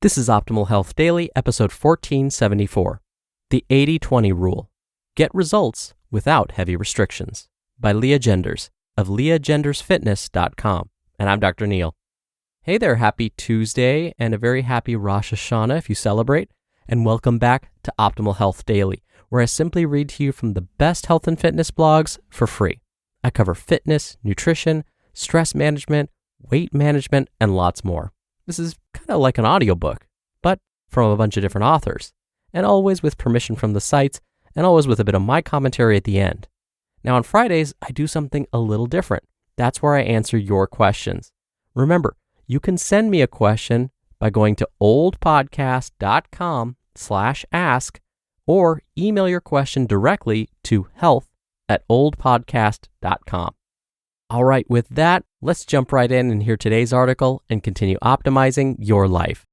This is Optimal Health Daily, episode 1474, The 80-20 Rule. Get results without heavy restrictions, by Lea Genders of leagendersfitness.com. And I'm Dr. Neil. Hey there, happy Tuesday and a very happy Rosh Hashanah if you celebrate, and welcome back to Optimal Health Daily, where I simply read to you from the best health and fitness blogs for free. I cover fitness, nutrition, stress management, weight management, and lots more. This is kind of like an audiobook, but from a bunch of different authors, and always with permission from the sites, and always with a bit of my commentary at the end. Now on Fridays, I do something a little different. That's where I answer your questions. Remember, you can send me a question by going to oldpodcast.com/ask or email your question directly to health@oldpodcast.com. All right, with that, let's jump right in and hear today's article and continue optimizing your life.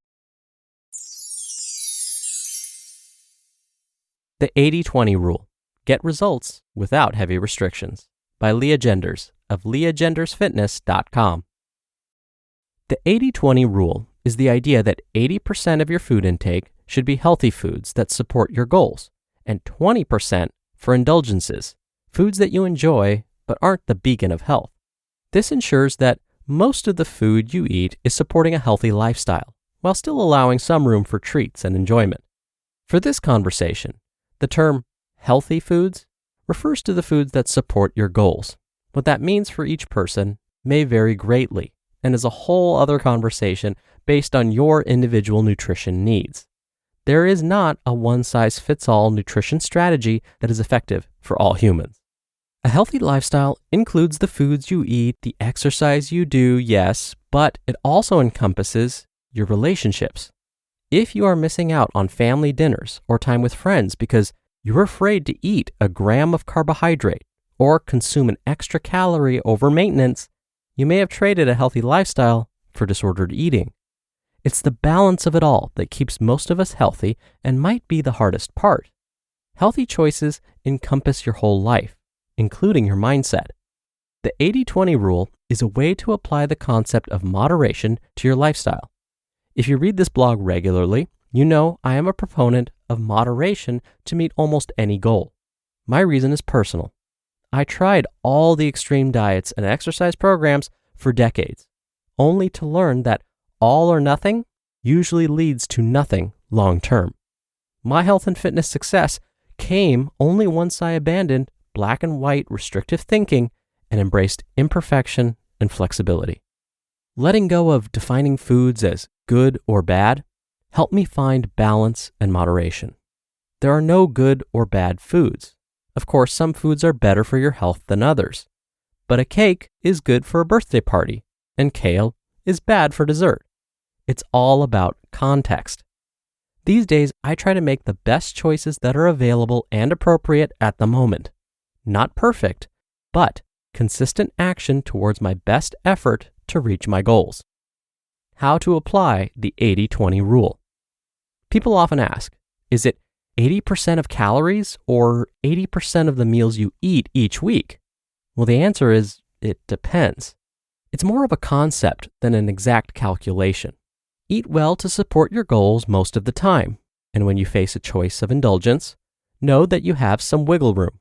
The 80-20 Rule. Get results without heavy restrictions, by Lea Genders of leagendersfitness.com. The 80-20 Rule is the idea that 80% of your food intake should be healthy foods that support your goals, and 20% for indulgences, foods that you enjoy but aren't the beacon of health. This ensures that most of the food you eat is supporting a healthy lifestyle, while still allowing some room for treats and enjoyment. For this conversation, the term healthy foods refers to the foods that support your goals. What that means for each person may vary greatly and is a whole other conversation based on your individual nutrition needs. There is not a one-size-fits-all nutrition strategy that is effective for all humans. A healthy lifestyle includes the foods you eat, the exercise you do, yes, but it also encompasses your relationships. If you are missing out on family dinners or time with friends because you're afraid to eat a gram of carbohydrate or consume an extra calorie over maintenance, you may have traded a healthy lifestyle for disordered eating. It's the balance of it all that keeps most of us healthy and might be the hardest part. Healthy choices encompass your whole life, including your mindset. The 80-20 rule is a way to apply the concept of moderation to your lifestyle. If you read this blog regularly, you know I am a proponent of moderation to meet almost any goal. My reason is personal. I tried all the extreme diets and exercise programs for decades, only to learn that all or nothing usually leads to nothing long term. My health and fitness success came only once I abandoned black and white restrictive thinking and embraced imperfection and flexibility. Letting go of defining foods as good or bad helped me find balance and moderation. There are no good or bad foods. Of course, some foods are better for your health than others, but a cake is good for a birthday party and kale is bad for dessert. It's all about context. These days, I try to make the best choices that are available and appropriate at the moment. Not perfect, but consistent action towards my best effort to reach my goals. How to apply the 80-20 rule. People often ask, is it 80% of calories or 80% of the meals you eat each week? Well, the answer is, it depends. It's more of a concept than an exact calculation. Eat well to support your goals most of the time, and when you face a choice of indulgence, know that you have some wiggle room.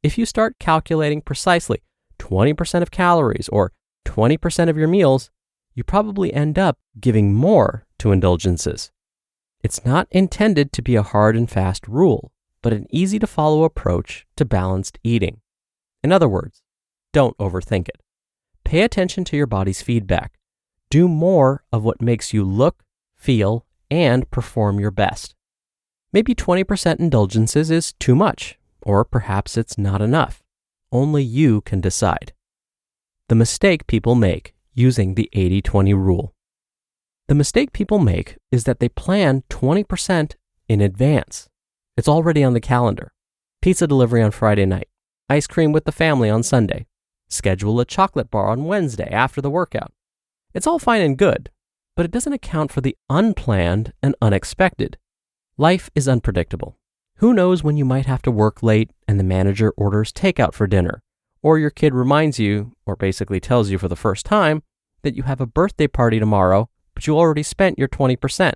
If you start calculating precisely 20% of calories or 20% of your meals, you probably end up giving more to indulgences. It's not intended to be a hard and fast rule, but an easy-to-follow approach to balanced eating. In other words, don't overthink it. Pay attention to your body's feedback. Do more of what makes you look, feel, and perform your best. Maybe 20% indulgences is too much, or perhaps it's not enough. Only you can decide. The mistake people make using the 80-20 rule. The mistake people make is that they plan 20% in advance. It's already on the calendar. Pizza delivery on Friday night. Ice cream with the family on Sunday. Schedule a chocolate bar on Wednesday after the workout. It's all fine and good, but it doesn't account for the unplanned and unexpected. Life is unpredictable. Who knows when you might have to work late and the manager orders takeout for dinner, or your kid reminds you, or basically tells you for the first time, that you have a birthday party tomorrow, but you already spent your 20%.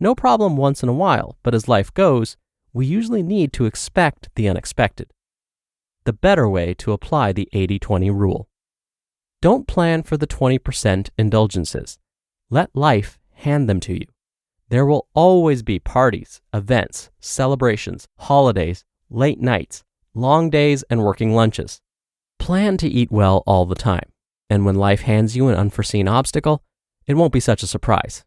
No problem once in a while, but as life goes, we usually need to expect the unexpected. The better way to apply the 80-20 rule. Don't plan for the 20% indulgences. Let life hand them to you. There will always be parties, events, celebrations, holidays, late nights, long days, and working lunches. Plan to eat well all the time, and when life hands you an unforeseen obstacle, it won't be such a surprise.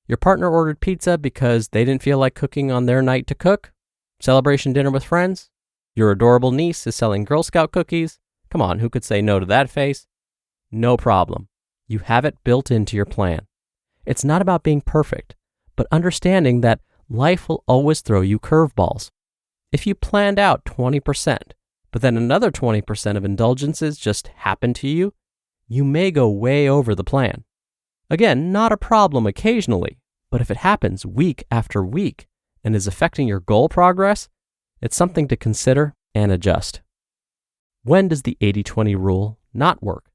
Your partner ordered pizza because they didn't feel like cooking on their night to cook? Celebration dinner with friends? Your adorable niece is selling Girl Scout cookies? Come on, who could say no to that face? No problem. You have it built into your plan. It's not about being perfect, but understanding that life will always throw you curveballs. If you planned out 20%, but then another 20% of indulgences just happen to you, you may go way over the plan. Again, not a problem occasionally, but if it happens week after week and is affecting your goal progress, it's something to consider and adjust. When does the 80-20 rule not work?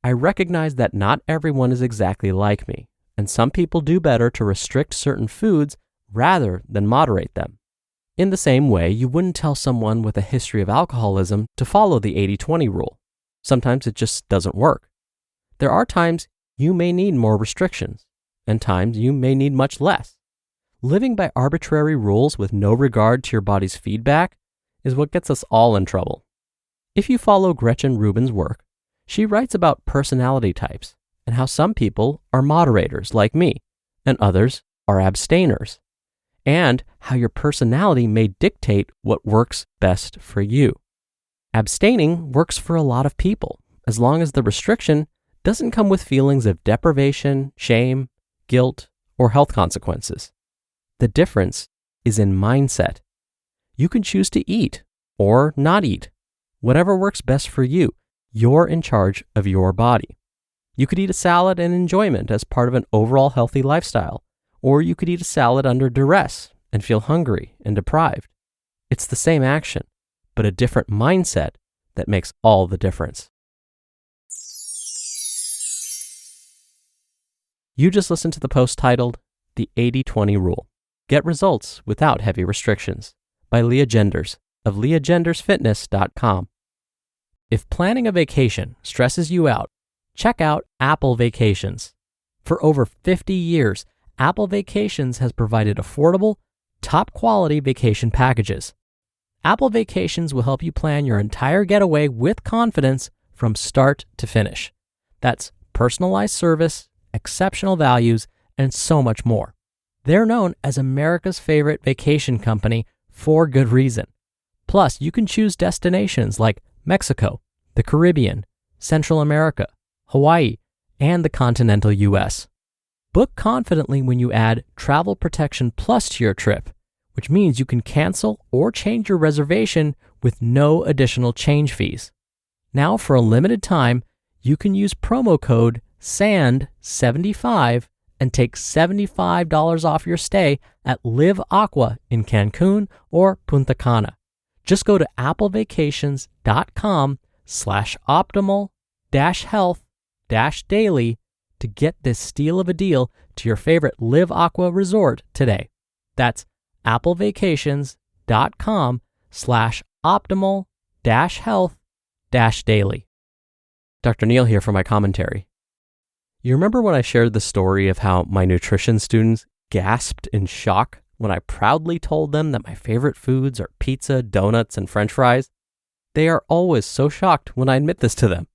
I recognize that not everyone is exactly like me, and some people do better to restrict certain foods rather than moderate them. In the same way, you wouldn't tell someone with a history of alcoholism to follow the 80-20 rule. Sometimes it just doesn't work. There are times you may need more restrictions, and times you may need much less. Living by arbitrary rules with no regard to your body's feedback is what gets us all in trouble. If you follow Gretchen Rubin's work, she writes about personality types and how some people are moderators like me and others are abstainers, and how your personality may dictate what works best for you. Abstaining works for a lot of people as long as the restriction doesn't come with feelings of deprivation, shame, guilt, or health consequences. The difference is in mindset. You can choose to eat or not eat. Whatever works best for you, you're in charge of your body. You could eat a salad in enjoyment as part of an overall healthy lifestyle, or you could eat a salad under duress and feel hungry and deprived. It's the same action, but a different mindset that makes all the difference. You just listened to the post titled, The 80-20 Rule. Get Results Without Heavy Restrictions by Lea Genders of leagendersfitness.com. If planning a vacation stresses you out, check out Apple Vacations. For over 50 years, Apple Vacations has provided affordable, top-quality vacation packages. Apple Vacations will help you plan your entire getaway with confidence from start to finish. That's personalized service, exceptional values, and so much more. They're known as America's favorite vacation company for good reason. Plus, you can choose destinations like Mexico, the Caribbean, Central America, Hawaii, and the continental U.S. Book confidently when you add Travel Protection Plus to your trip, which means you can cancel or change your reservation with no additional change fees. Now, for a limited time, you can use promo code SAND75 and take $75 off your stay at Live Aqua in Cancun or Punta Cana. Just go to applevacations.com/optimal-health-daily to get this steal of a deal to your favorite Live Aqua resort today. That's applevacations.com/optimal-health-daily. Dr. Neal here for my commentary. You remember when I shared the story of how my nutrition students gasped in shock when I proudly told them that my favorite foods are pizza, donuts, and French fries? They are always so shocked when I admit this to them.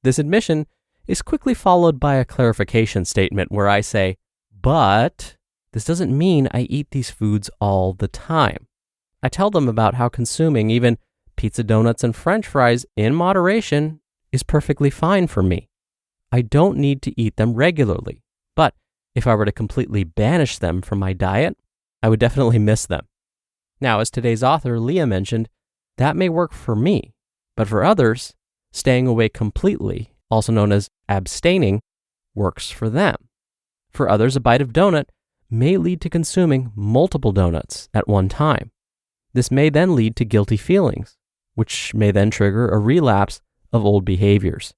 This admission is quickly followed by a clarification statement where I say, but this doesn't mean I eat these foods all the time. I tell them about how consuming even pizza, donuts, and French fries in moderation is perfectly fine for me. I don't need to eat them regularly, but if I were to completely banish them from my diet, I would definitely miss them. Now, as today's author, Lea, mentioned, that may work for me, but for others, staying away completely, also known as abstaining, works for them. For others, a bite of donut may lead to consuming multiple donuts at one time. This may then lead to guilty feelings, which may then trigger a relapse of old behaviors.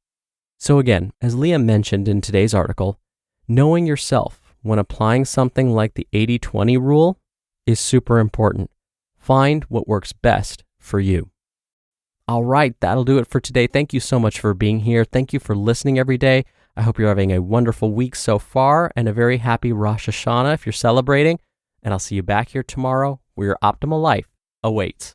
So again, as Lea mentioned in today's article, knowing yourself when applying something like the 80-20 rule is super important. Find what works best for you. All right, that'll do it for today. Thank you so much for being here. Thank you for listening every day. I hope you're having a wonderful week so far and a very happy Rosh Hashanah if you're celebrating. And I'll see you back here tomorrow where your optimal life awaits.